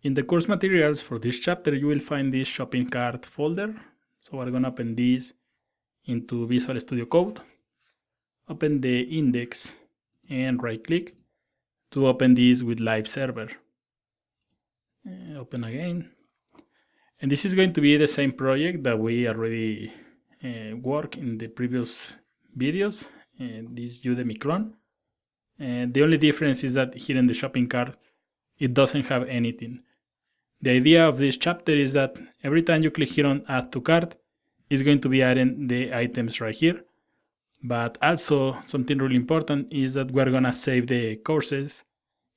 In the course materials for this chapter, you will find this shopping cart folder. So we're gonna open this into Visual Studio Code. Open the index and right click to open this with Live Server. Open again. And this is going to be the same project that we already worked in the previous videos. This Udemy clone. And the only difference is that here in the shopping cart, it doesn't have anything. The idea of this chapter is that every time you click here on Add to Cart, it's going to be adding the items right here. But also, something really important is that we're gonna save the courses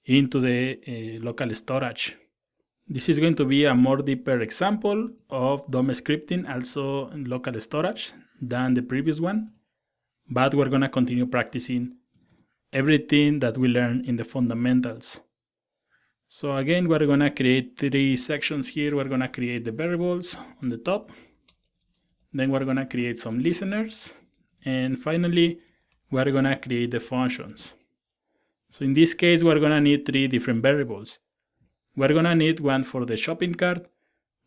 into the local storage. This is going to be a more deeper example of DOM scripting, also in local storage, than the previous one. But we're gonna continue practicing everything that we learned in the fundamentals. So again, we're gonna create 3 sections here. We're gonna create the variables on the top. Then we're gonna create some listeners. And finally, we're gonna create the functions. So in this case, we're gonna need 3 different variables. We're gonna need one for the shopping cart.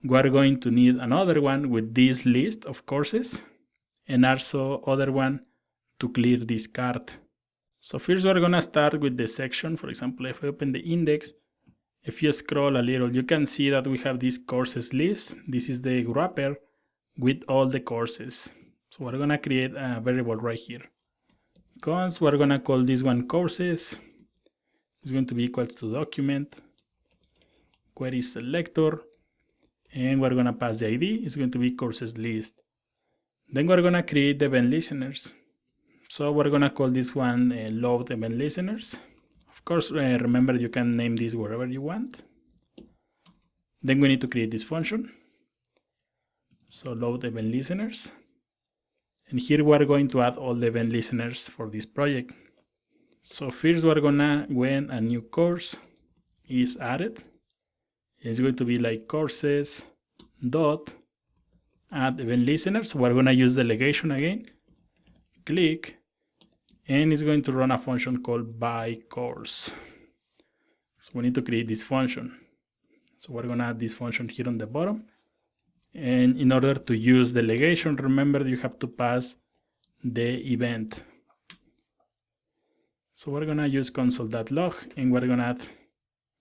We're going to need another one with this list of courses. And also other one to clear this cart. So first we're gonna start with the section. For example, if I open the index, if you scroll a little, you can see that we have this courses list. This is the wrapper with all the courses. So we're gonna create a variable right here. Cons, we're gonna call this one courses. It's going to be equals to document, query selector, and we're gonna pass the ID. It's going to be courses list. Then we're gonna create the event listeners. So we're gonna call this one load event listeners. Of course, remember you can name this wherever you want. Then we need to create this function. So load event listeners. And here we're going to add all the event listeners for this project. So first we're gonna, when a new course is added, it's going to be like courses dot add event listeners. So we're gonna use delegation again. Click. And it's going to run a function called by course. So we need to create this function. So we're going to add this function here on the bottom. And in order to use delegation, remember you have to pass the event. So we're going to use console.log and we're going to add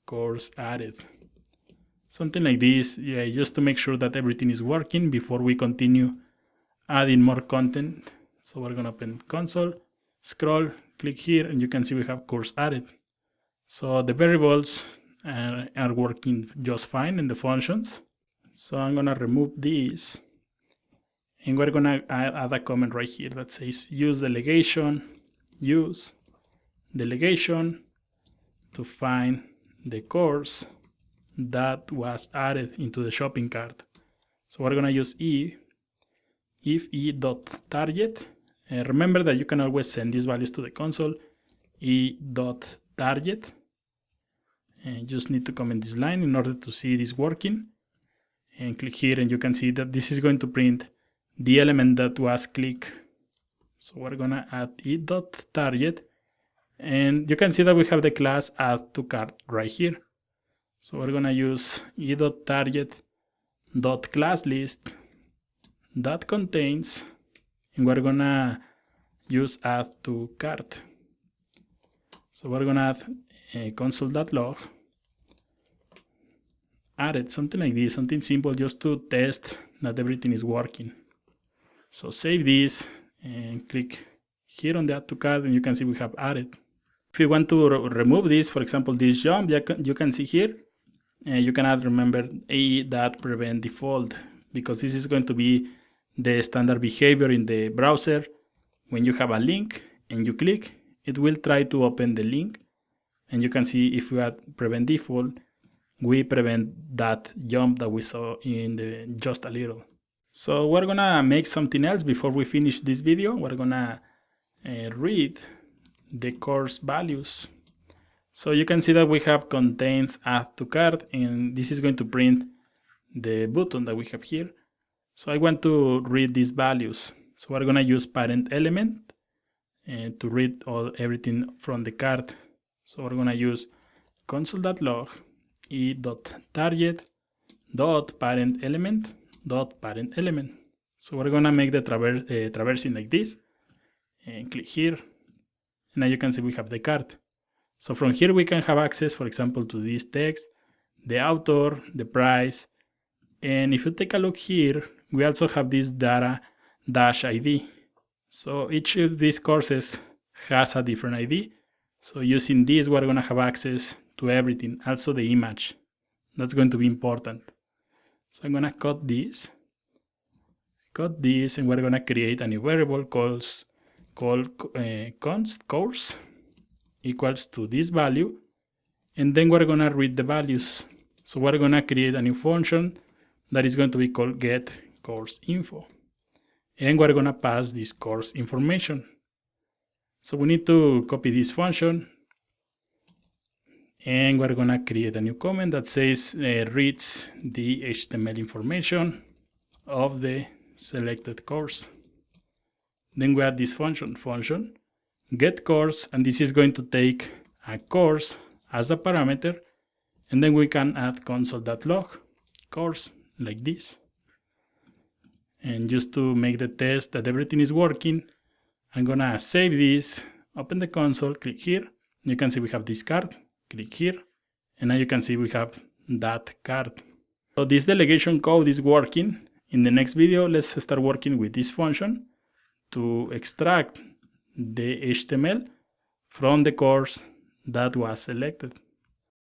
course added. Something like this, yeah, just to make sure that everything is working before we continue adding more content. So we're going to open console. Scroll, click here, and you can see we have course added. So the variables are working just fine in the functions. So I'm gonna remove this, and we're gonna add a comment right here that says use delegation to find the course that was added into the shopping cart. So we're gonna use if e.target. Remember that you can always send these values to the console, e.target. And you just need to comment this line in order to see this working. And click here and you can see that this is going to print the element that was clicked. So we're gonna add e.target. And you can see that we have the class add to cart right here. So we're gonna use e.target.classList that contains, and we're gonna use add to cart. So we're gonna add console.log added, something like this, something simple just to test that everything is working. So save this and click here on the add to cart and you can see we have added. If you want to remove this, for example, this jump, you can see here, you can add, remember, a.prevent default, because this is going to be the standard behavior in the browser. When you have a link and you click, it will try to open the link. And you can see if we add prevent default, we prevent that jump that we saw in the just a little. So we're gonna make something else before we finish this video. We're gonna read the course values. So you can see that we have contains add to cart, and this is going to print the button that we have here. So I want to read these values. So we're gonna use parent element to read everything from the cart. So we're gonna use console.log e.target dot parent element dot parent element. So we're gonna make the traversing like this, and click here, and now you can see we have the card. So from here we can have access, for example, to this text, the author, the price, and if you take a look here, we also have this data dash ID. So each of these courses has a different ID. So using this, we're gonna have access to everything, also the image. That's going to be important. So I'm gonna cut this, and we're gonna create a new variable called const course equals to this value, and then we're gonna read the values. So we're gonna create a new function that is going to be called get course info, and we're gonna pass this course information. So we need to copy this function, and we're gonna create a new comment that says reads the HTML information of the selected course. Then we add this function get course, and this is going to take a course as a parameter, and then we can add console.log course like this. And just to make the test that everything is working, I'm gonna save this, open the console, click here, you can see we have this card, click here, and now you can see we have that card. So this delegation code is working. In the next video, let's start working with this function to extract the HTML from the course that was selected.